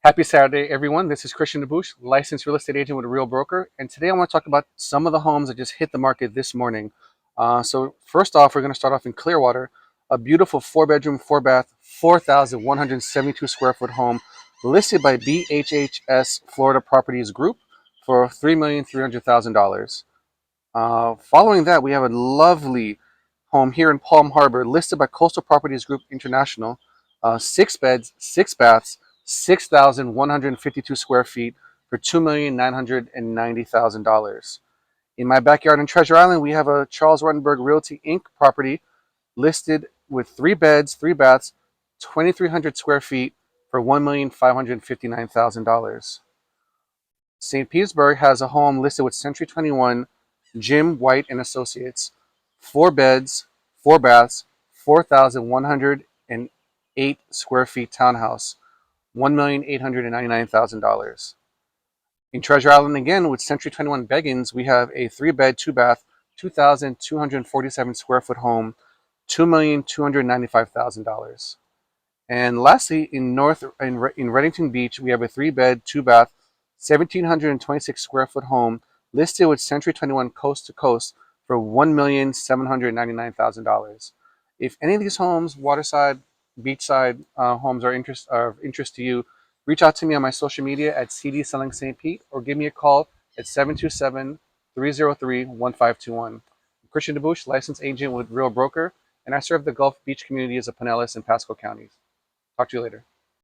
Happy Saturday, everyone. This is Christian DeBouche, licensed real estate agent with a Real Broker. And today I want to talk about some of the homes that just hit the market this morning. So first off, we're going to start off in Clearwater, a beautiful 4-bedroom, 4-bath, 4,172 square foot home listed by BHHS Florida Properties Group for $3,300,000. Following that, we have a lovely home here in Palm Harbor listed by Coastal Properties Group International, 6 beds, 6 baths, 6,152 square feet for $2,990,000. In my backyard in Treasure Island, we have a Charles Rutenberg Realty Inc. property listed with 3 beds, 3 baths, 2,300 square feet for $1,559,000. St. Petersburg has a home listed with Century 21 Jim White and Associates, 4 beds, 4 baths, 4,108 square feet townhouse, $1,899,000. In Treasure Island again with Century 21 Beggins, we have a 3-bed, 2-bath, 2,247 square foot home, $2,295,000. And lastly, in Reddington Beach, we have a 3-bed, 2-bath, 1,726 square foot home listed with Century 21 Coast to Coast for $1,799,000. If any of these homes, waterside, beachside homes, are of interest to you, reach out to me on my social media at CD Selling St. Pete or give me a call at 727-303-1521. I'm Christian DeBouche, licensed agent with Real Broker, and I serve the Gulf Beach communities of Pinellas and Pasco counties. Talk to you later.